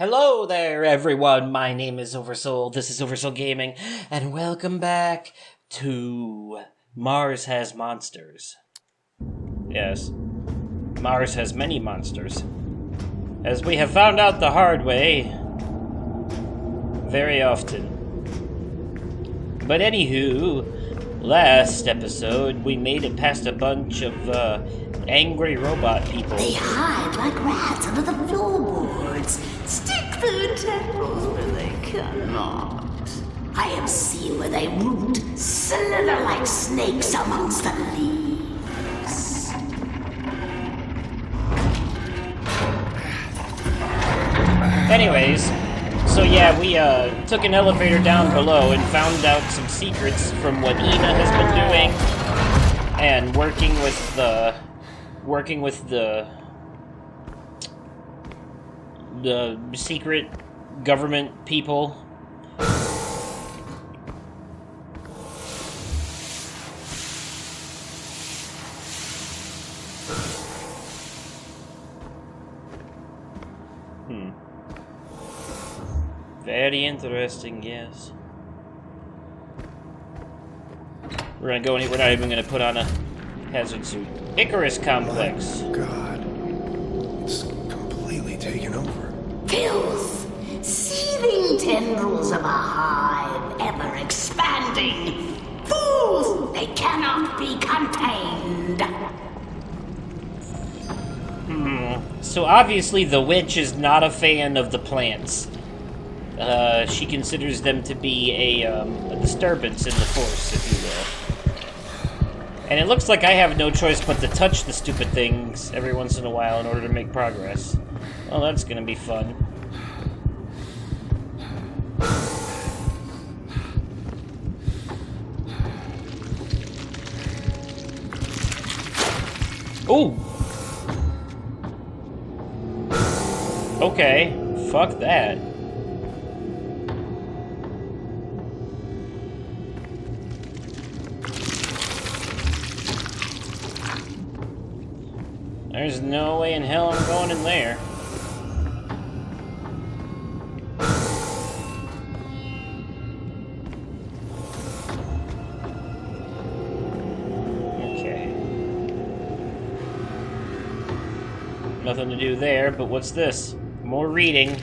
Hello there, everyone. My name is Oversoul. This is Oversoul Gaming, and welcome back to Mars Has Monsters. Yes, Mars has many monsters. As we have found out the hard way, very often. But anywho, last episode we made it past a bunch of angry robot people. They hide like rats under the floorboards. Stick their tendrils where they cannot. I have seen where they root, slither like snakes amongst the leaves. Anyways, so yeah, we took an elevator down below and found out some secrets from what Ina has been doing, and working with the secret government people. Very interesting, yes. We're not even gonna put on a hazard suit. Icarus Complex. Oh, God. It's completely taken over. Filth, seething tendrils of a hive, ever expanding. Fools, they cannot be contained. So obviously the witch is not a fan of the plants. She considers them to be a disturbance in the Force, if you will. And it looks like I have no choice but to touch the stupid things every once in a while in order to make progress. Well, that's gonna be fun. Ooh! Okay, fuck that. There's no way in hell I'm going in there. Okay. Nothing to do there, but what's this? More reading.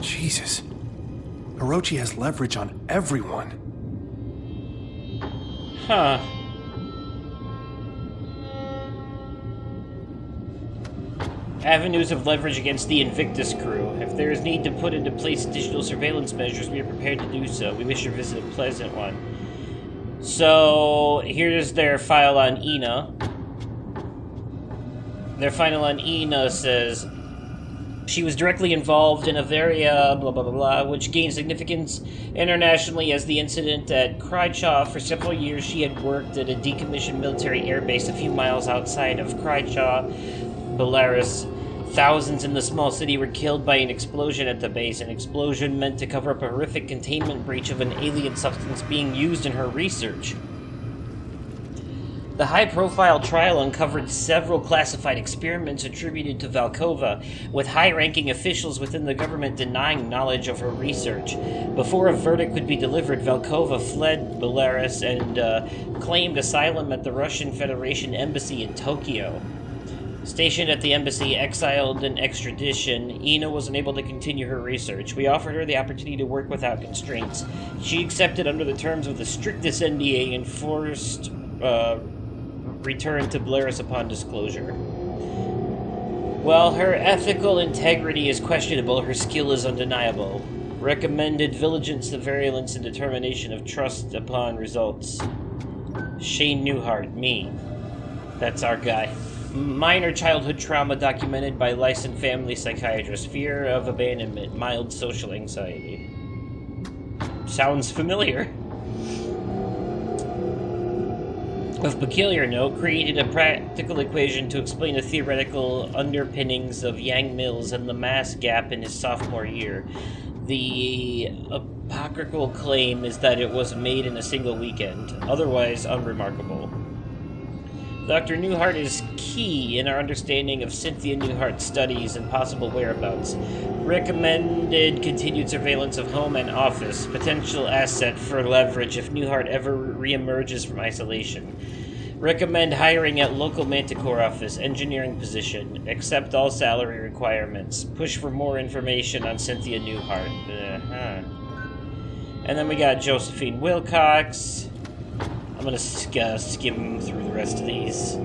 Jesus. Orochi has leverage on everyone. Huh. Avenues of leverage against the Invictus crew. If there is need to put into place additional surveillance measures, we are prepared to do so. We wish your visit a pleasant one. So, here's their file on Ina. Their file on Ina says, she was directly involved in a very, blah blah blah blah, which gained significance internationally as the incident at Krychaw. For several years, she had worked at a decommissioned military airbase a few miles outside of Krychaw, Belarus. Thousands in the small city were killed by an explosion at the base, an explosion meant to cover up a horrific containment breach of an alien substance being used in her research. The high-profile trial uncovered several classified experiments attributed to Volkova, with high-ranking officials within the government denying knowledge of her research. Before a verdict could be delivered, Volkova fled Belarus and claimed asylum at the Russian Federation Embassy in Tokyo. Stationed at the embassy, exiled in extradition, Ina was unable to continue her research. We offered her the opportunity to work without constraints. She accepted under the terms of the strictest NDA and forced return to Belarus upon disclosure. While her ethical integrity is questionable, her skill is undeniable. Recommended diligence, surveillance, and determination of trust upon results. Shane Newhart, me. That's our guy. Minor childhood trauma documented by licensed family psychiatrist. Fear of abandonment. Mild social anxiety. Sounds familiar. Of peculiar note, created a practical equation to explain the theoretical underpinnings of Yang Mills and the mass gap in his sophomore year. The apocryphal claim is that it was made in a single weekend, otherwise unremarkable. Dr. Newhart is key in our understanding of Cynthia Newhart's studies and possible whereabouts. Recommended continued surveillance of home and office. Potential asset for leverage if Newhart ever reemerges from isolation. Recommend hiring at local Manticore office, engineering position. Accept all salary requirements. Push for more information on Cynthia Newhart. And then we got Josephine Wilcox. I'm gonna skim through the rest of these.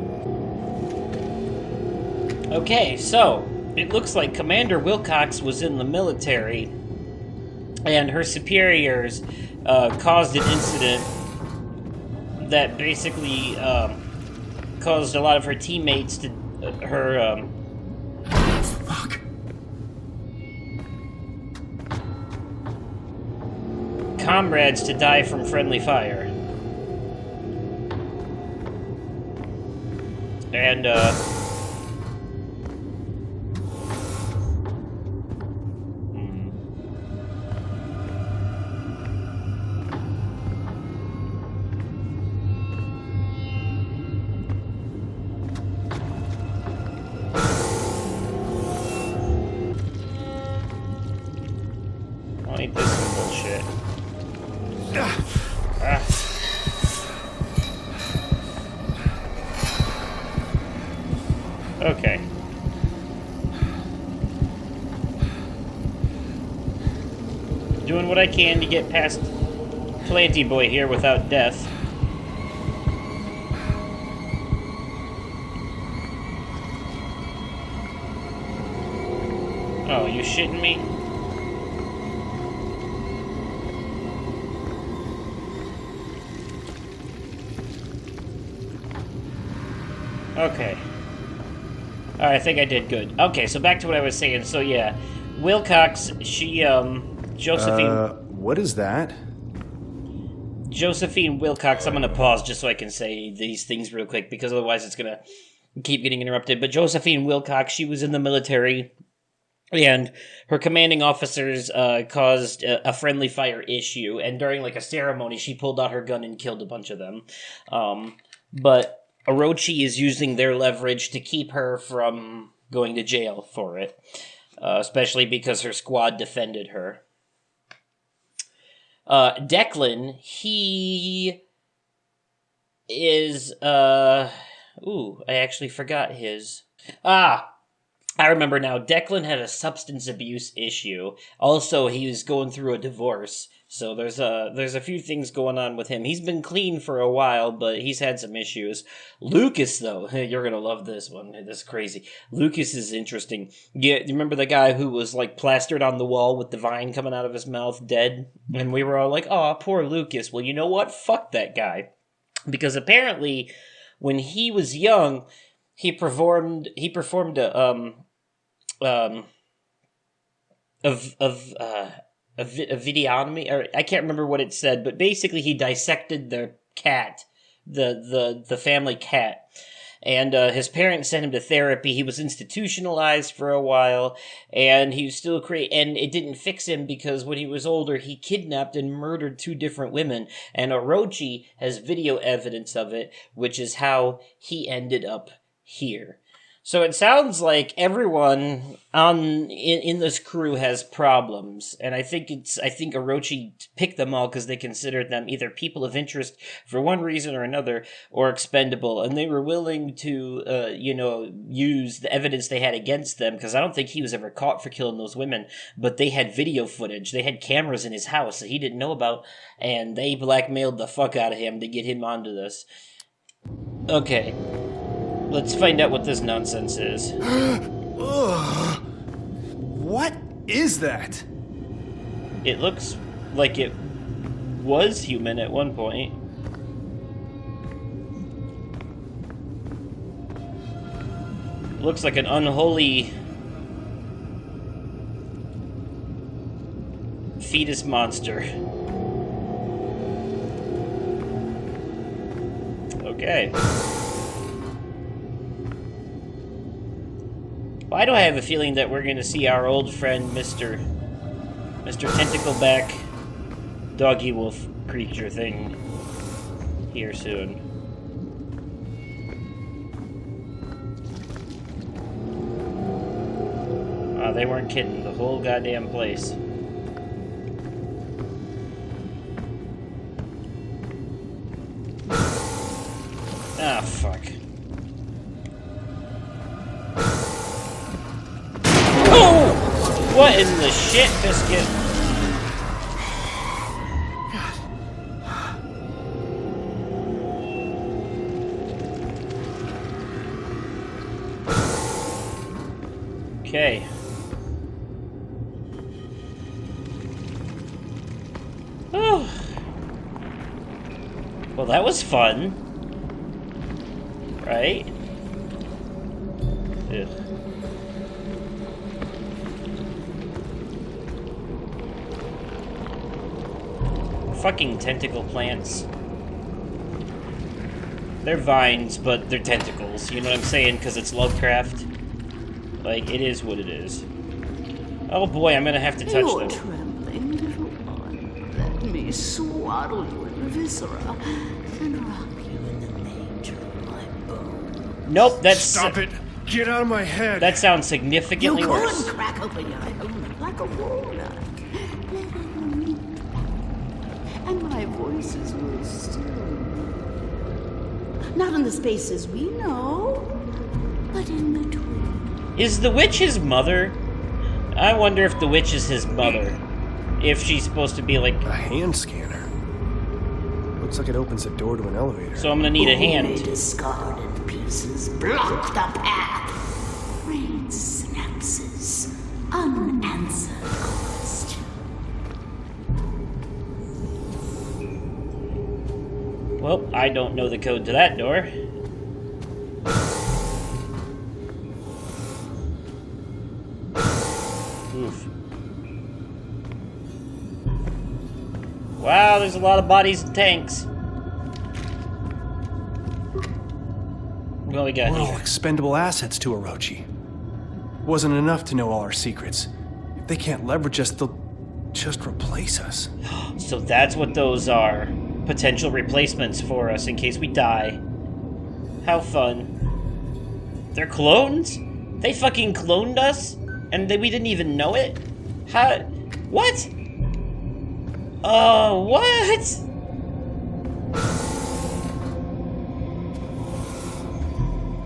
Okay, so it looks like Commander Wilcox was in the military, and her superiors caused an incident that basically caused a lot of her teammates to Fuck. comrades to die from friendly fire. And ain't this some bullshit? Ah. Okay. Doing what I can to get past Planty Boy here without death. Oh, you shitting me? Okay. Alright, I think I did good. Okay, so back to what I was saying. So yeah, Wilcox, she, Josephine... what is that? Josephine Wilcox, I'm gonna pause just so I can say these things real quick, because otherwise it's gonna keep getting interrupted. But Josephine Wilcox, she was in the military, and her commanding officers caused a friendly fire issue, and during, like, a ceremony, she pulled out her gun and killed a bunch of them. But Orochi is using their leverage to keep her from going to jail for it, especially because her squad defended her. Declan, he is, ooh, I actually forgot his. I remember now. Declan had a substance abuse issue. Also, he was going through a divorce. So there's a few things going on with him. He's been clean for a while, but he's had some issues. Lucas, though, you're gonna love this one. This is crazy. Lucas is interesting. You remember the guy who was, like, plastered on the wall with the vine coming out of his mouth, dead? And we were all like, "Aw, poor Lucas." Well, you know what? Fuck that guy. Because apparently, when he was young, he performed a videotomy, or I can't remember what it said, but basically he dissected the cat, the family cat, and his parents sent him to therapy. He was institutionalized for a while, and he was still and it didn't fix him because when he was older, he kidnapped and murdered 2 different women, and Orochi has video evidence of it, which is how he ended up here. So it sounds like everyone in this crew has problems, and I think Orochi picked them all because they considered them either people of interest for one reason or another, or expendable, and they were willing to, use the evidence they had against them, because I don't think he was ever caught for killing those women, but they had video footage, they had cameras in his house that he didn't know about, and they blackmailed the fuck out of him to get him onto this. Okay. Let's find out what this nonsense is. What is that? It looks like it was human at one point. Looks like an unholy fetus monster. Okay. Why do I have a feeling that we're going to see our old friend, Mr. Tentacleback Doggy Wolf creature thing here soon? Wow, they weren't kidding. The whole goddamn place. Ah, fuck. Oh! What in the shit, Biscuit? Okay. Oh. Well, that was fun. Right? Ugh. Fucking tentacle plants. They're vines, but they're tentacles. You know what I'm saying? Because it's Lovecraft. Like, it is what it is. Oh boy, I'm gonna have to touch You're them. trembling, little one. Let me swaddle you in the viscera and rock you in the nature of my bone. Nope, that's... Stop it! Get out of my head! That sounds You significantly go worse. and crack open your helmet like a walnut. Let it weep. And my voices will still. Not in the spaces we know, but in between. Is the witch his mother? I wonder if the witch is his mother. If she's supposed to be like... A hand scanner. Looks like it opens a door to an elevator. So I'm gonna need a Only hand. discarded pieces block the path. Rain synapses. Unanswered question. Well, I don't know the code to that door. Oof. Wow, there's a lot of bodies and tanks. What we got We're all here? expendable assets to Orochi. Wasn't enough to know all our secrets. If they can't leverage us, they'll just replace us. So that's what those are. Potential replacements for us in case we die. How fun. They're clones? They fucking cloned us? And we didn't even know it? How? What? Oh, what?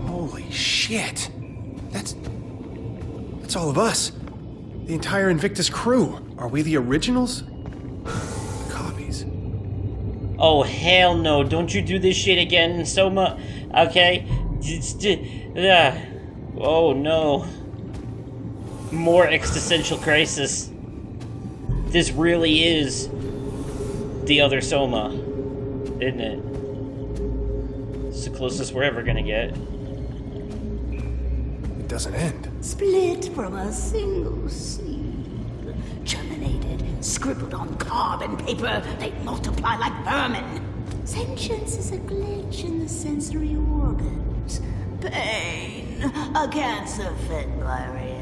Holy shit! That's all of us. The entire Invictus crew. Are we the originals? The copies. Oh, hell no. Don't you do this shit again, Soma. Okay? Oh, no. More existential crisis. This really is the other Soma, isn't it? It's the closest we're ever gonna get. It doesn't end. Split from a single seed. Germinated, scribbled on carbon paper, they multiply like vermin. Sentience is a glitch in the sensory organs. Pain, a cancer fed by reality.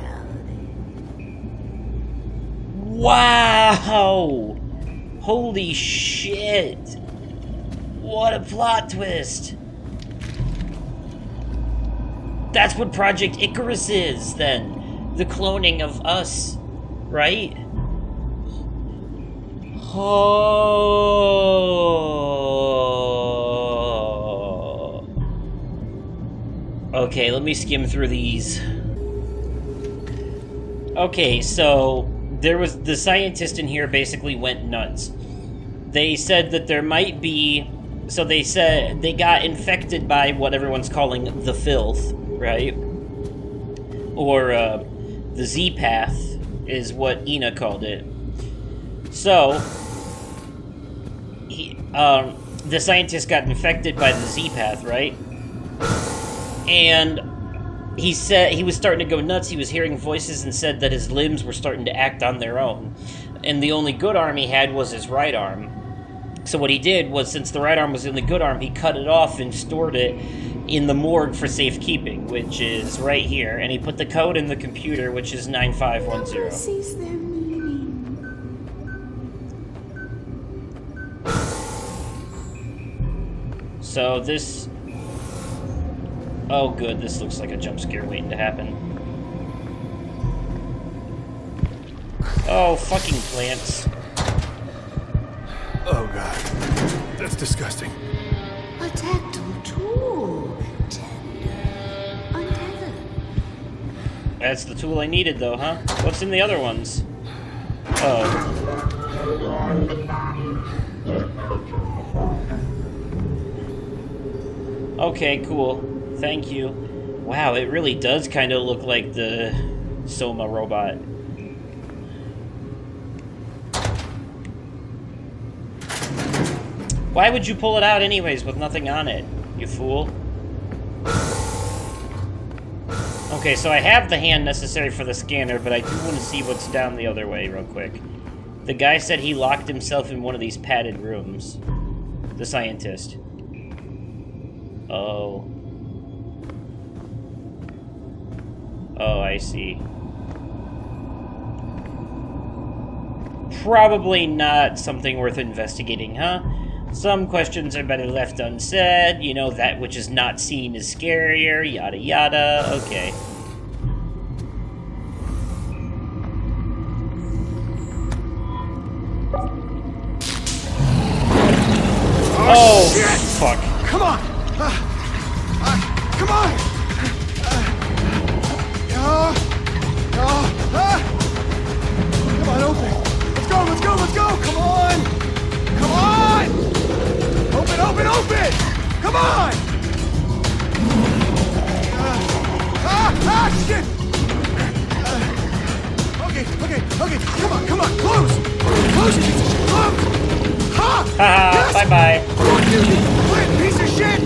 Wow! Holy shit! What a plot twist! That's what Project Icarus is, then. The cloning of us, right? Oh. Okay, let me skim through these. Okay, so there was the scientist in here basically went nuts. They said that there might be, so they said they got infected by what everyone's calling the filth, right? Or the Z-Path is what Ina called it. So the scientist got infected by the Z-Path, right? And he said he was starting to go nuts. He was hearing voices and said that his limbs were starting to act on their own. And the only good arm he had was his right arm. So what he did was, since the right arm was in the good arm, he cut it off and stored it in the morgue for safekeeping, which is right here. And he put the code in the computer, which is 9510. Number sees their meaning. So this... Oh good, this looks like a jump scare waiting to happen. Oh, fucking plants. Oh god. That's disgusting. A tactile tool. Tender. Untethered. That's the tool I needed, though, huh? What's in the other ones? Oh. Okay, cool. Thank you. Wow, it really does kind of look like the Soma robot. Why would you pull it out anyways with nothing on it, you fool? Okay, so I have the hand necessary for the scanner, but I do want to see what's down the other way real quick. The guy said he locked himself in one of these padded rooms. The scientist. Oh. Oh, I see. Probably not something worth investigating, huh? Some questions are better left unsaid. You know, that which is not seen is scarier, yada yada. Okay. Oh, shit! Fuck. Come on! Come on! Come on, open! Let's go, let's go, let's go! Come on! Come on! Open, open, open! Come on! Shit! Okay, come on, close! Close it, close! Ha! Haha, Yes! bye-bye. Fuck you, you plant piece of shit!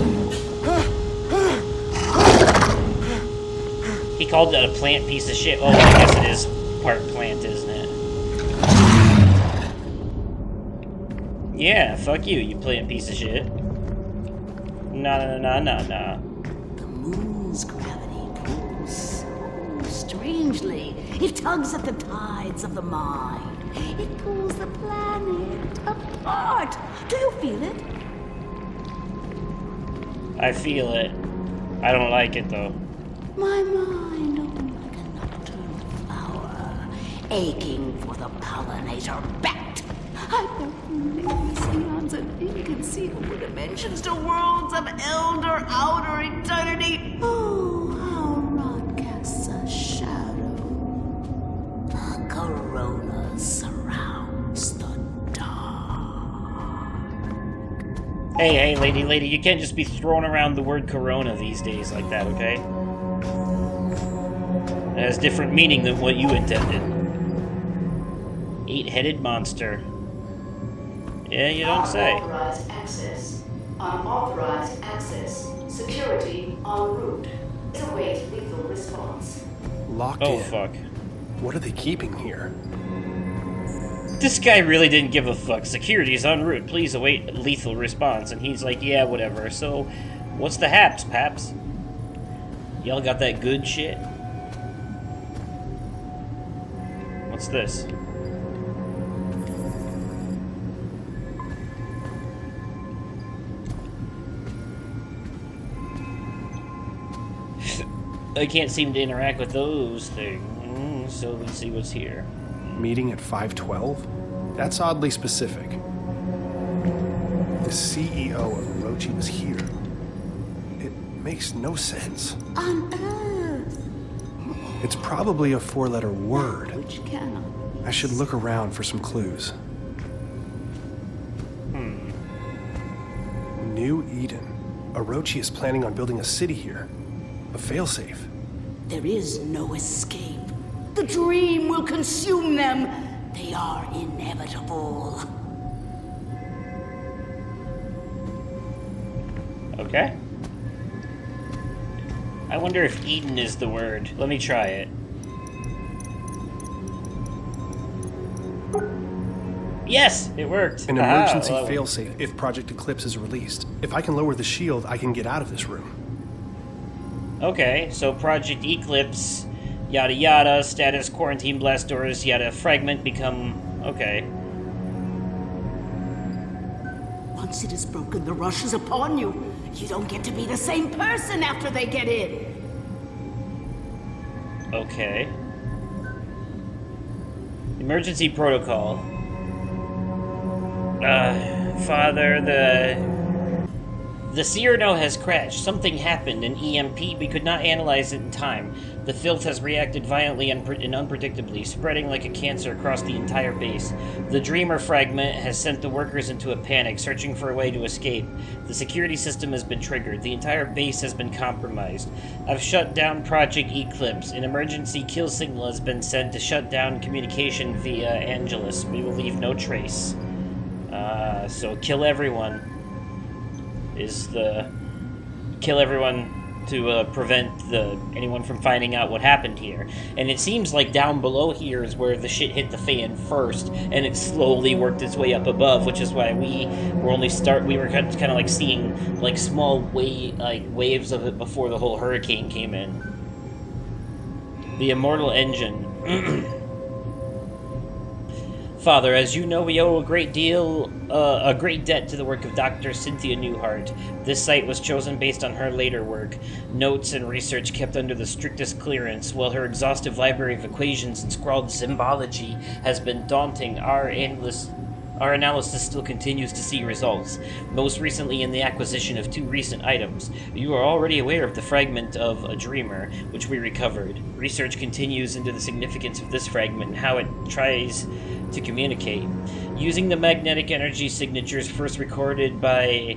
He called it a plant piece of shit. Oh, I guess it is part plant, isn't it? Yeah, fuck you, you plant piece of shit. Nah. The moon's gravity pulls so strangely. It tugs at the tides of the mind. It pulls the planet apart. Do you feel it? I feel it. I don't like it, though. My mind, oh, like a nocturnal flower, aching for the pollinator bat. I felt eons and inconceivable dimensions to worlds of elder outer eternity. Oh, how rot casts a shadow. The corona surrounds the dark. Hey, lady, you can't just be throwing around the word corona these days like that, okay? It has different meaning than what you intended. 8-headed monster. Yeah, you don't say. Unauthorized access. Unauthorized access. Security en route. Await lethal response. Locked Oh, in. fuck. What are they keeping here? This guy really didn't give a fuck. Security's en route. Please await lethal response. And he's like, yeah, whatever. So, what's the haps, paps? Y'all got that good shit? What's this? I can't seem to interact with those things, so let's see what's here. Meeting at 5:12? That's oddly specific. The CEO of Orochi was here. It makes no sense. On Earth, It's probably a 4-letter word. which cannot. I should look around for some clues. New Eden. Orochi is planning on building a city here. A failsafe. There is no escape. The dream will consume them. They are inevitable. Okay. I wonder if Eden is the word. Let me try it. Yes, it worked. An Aha, emergency well, failsafe if Project Eclipse is released. If I can lower the shield, I can get out of this room. Okay, so Project Eclipse, yada yada, status quarantine blast doors, yada fragment become... Okay. Once it is broken, the rush is upon you. You don't get to be the same person after they get in. Emergency protocol. Father, the Cyrano has crashed. Something happened, an EMP. We could not analyze it in time. The filth has reacted violently and unpredictably, spreading like a cancer across the entire base. The Dreamer fragment has sent the workers into a panic, searching for a way to escape. The security system has been triggered. The entire base has been compromised. I've shut down Project Eclipse. An emergency kill signal has been sent to shut down communication via Angelus. We will leave no trace. So kill everyone to prevent anyone from finding out what happened here. And it seems like down below here is where the shit hit the fan first, and it slowly worked its way up above, which is why we were kind of like seeing like small waves of it before the whole hurricane came in. The Immortal Engine. Father, as you know, we owe a great debt to the work of Dr. Cynthia Newhart. This site was chosen based on her later work, notes and research kept under the strictest clearance. While her exhaustive library of equations and scrawled symbology has been daunting, our analysis still continues to see results, most recently in the acquisition of 2 recent items. You are already aware of the fragment of a Dreamer, which we recovered. Research continues into the significance of this fragment and how it tries to communicate. Using the magnetic energy signatures first recorded by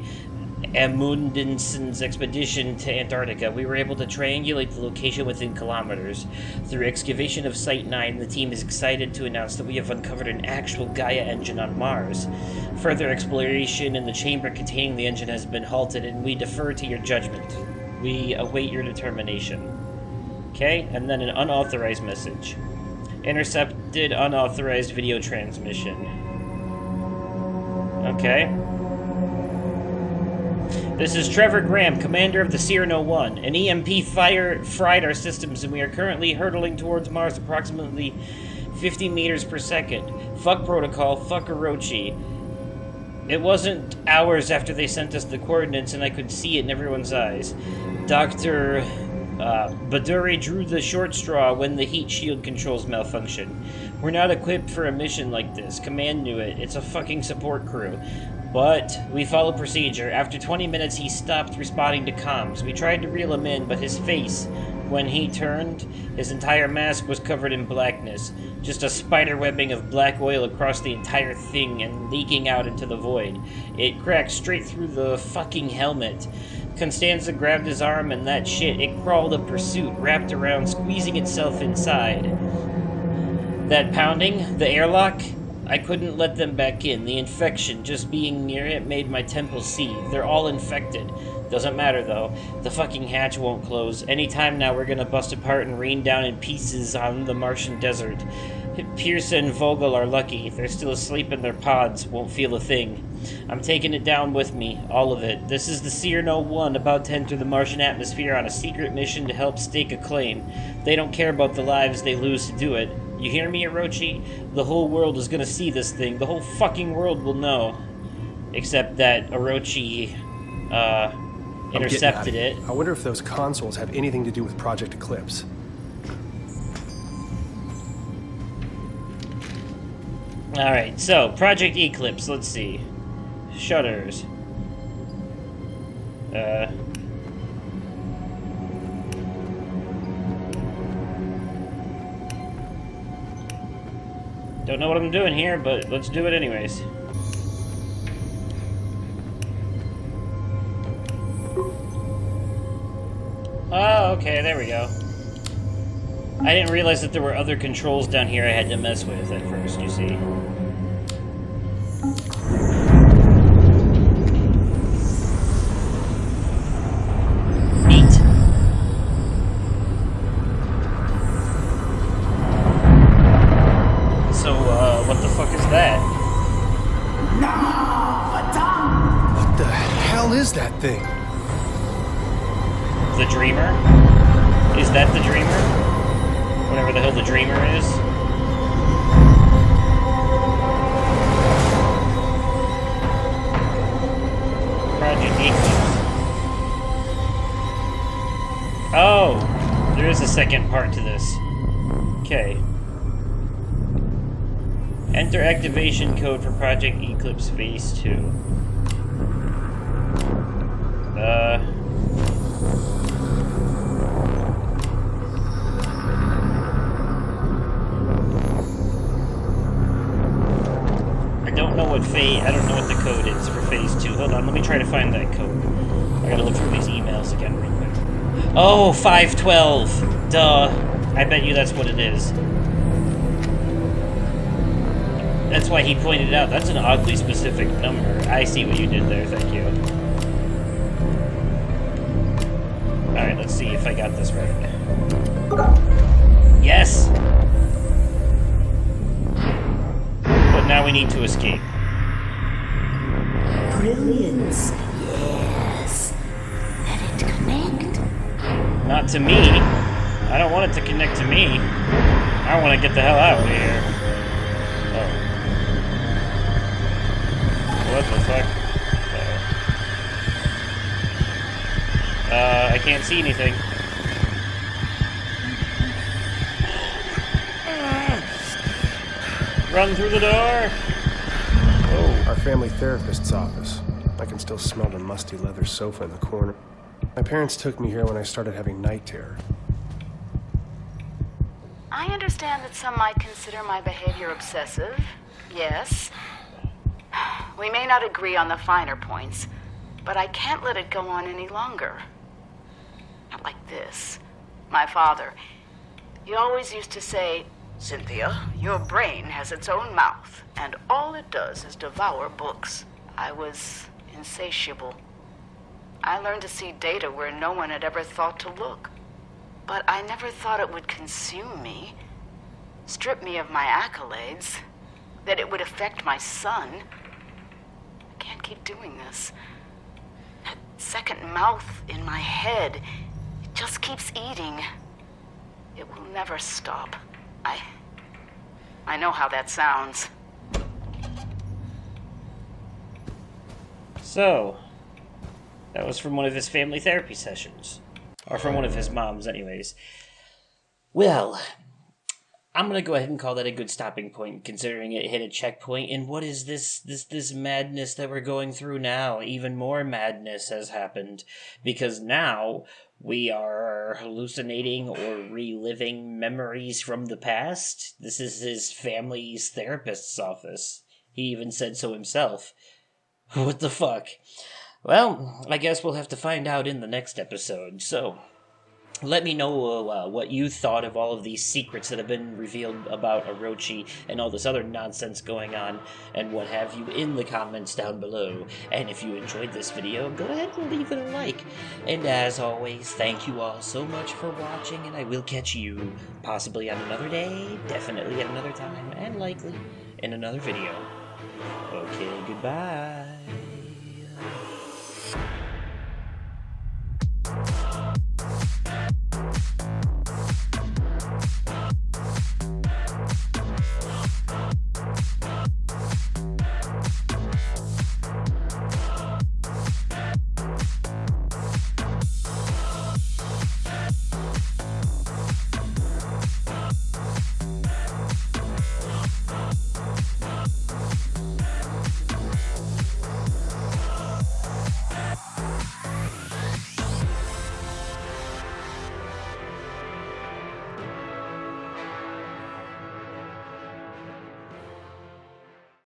Amundsen's expedition to Antarctica, we were able to triangulate the location within kilometers. Through excavation of Site 9, the team is excited to announce that we have uncovered an actual Gaia engine on Mars. Further exploration in the chamber containing the engine has been halted, and we defer to your judgment. We await your determination. Okay, and then an unauthorized message. Intercepted unauthorized video transmission. Okay. This is Trevor Graham, commander of the Cyrano 1. An EMP fried our systems, and we are currently hurtling towards Mars approximately 50 meters per second. Fuck protocol, fuck Orochi. It wasn't hours after they sent us the coordinates, and I could see it in everyone's eyes. Dr. Baduri drew the short straw when the heat shield controls malfunctioned. We're not equipped for a mission like this. Command knew it. It's a fucking support crew. But we followed procedure. After 20 minutes, he stopped responding to comms. We tried to reel him in, but his face, when he turned, his entire mask was covered in blackness. Just a spider webbing of black oil across the entire thing and leaking out into the void. It cracked straight through the fucking helmet. Constanza grabbed his arm and that shit, it crawled a pursuit, wrapped around, squeezing itself inside. That pounding, the airlock, I couldn't let them back in. The infection, just being near it, made my temples seethe. They're all infected. Doesn't matter, though. The fucking hatch won't close. Any time now, we're gonna bust apart and rain down in pieces on the Martian desert. Pierce and Vogel are lucky. They're still asleep in their pods, won't feel a thing. I'm taking it down with me, all of it. This is the Cyrano 1, about to enter the Martian atmosphere on a secret mission to help stake a claim. They don't care about the lives they lose to do it. You hear me, Orochi? The whole world is gonna see this thing. The whole fucking world will know. Except that Orochi, intercepted it. I wonder if those consoles have anything to do with Project Eclipse. Alright, so, Project Eclipse, let's see. Shutters. Don't know what I'm doing here, but let's do it anyways. Oh, okay, there we go. I didn't realize that there were other controls down here I had to mess with at first, you see. Neat. So, what the fuck is that? What the hell is that thing? The Dreamer? Is that the Dreamer? Whatever the hell the Dreamer is? Project Eclipse. Oh! There is a second part to this. Okay. Enter activation code for Project Eclipse Phase 2. I don't know what the code is for Phase 2. Hold on, let me try to find that code. I gotta look through these emails again real quick. Oh, 512! Duh. I bet you that's what it is. That's why he pointed out. That's an oddly specific number. I see what you did there, thank you. Alright, let's see if I got this right. Yes! But now we need to escape. Brilliance. Yes. Let it connect. Not to me. I don't want it to connect to me. I want to get the hell out of here. Oh. What the fuck? I can't see anything. Run through the door! Whoa. Our family therapist's office. I can still smell the musty leather sofa in the corner. My parents took me here when I started having night terror. I understand that some might consider my behavior obsessive. Yes. We may not agree on the finer points, but I can't let it go on any longer. Not like this. My father, he always used to say, "Cynthia, your brain has its own mouth, and all it does is devour books." I was insatiable. I learned to see data where no one had ever thought to look. But I never thought it would consume me, strip me of my accolades, that it would affect my son. I can't keep doing this. That second mouth in my head, it just keeps eating. It will never stop. I know how that sounds. So, that was from one of his family therapy sessions. Or from one of his moms, anyways. Well, I'm gonna go ahead and call that a good stopping point, considering it hit a checkpoint. And what is this madness that we're going through now? Even more madness has happened. Because now we are hallucinating or reliving memories from the past. This is his family's therapist's office. He even said so himself. What the fuck? Well, I guess we'll have to find out in the next episode. So, let me know what you thought of all of these secrets that have been revealed about Orochi and all this other nonsense going on and what have you in the comments down below. And if you enjoyed this video, go ahead and leave it a like. And as always, thank you all so much for watching, and I will catch you possibly on another day, definitely at another time, and likely in another video. Okay, goodbye.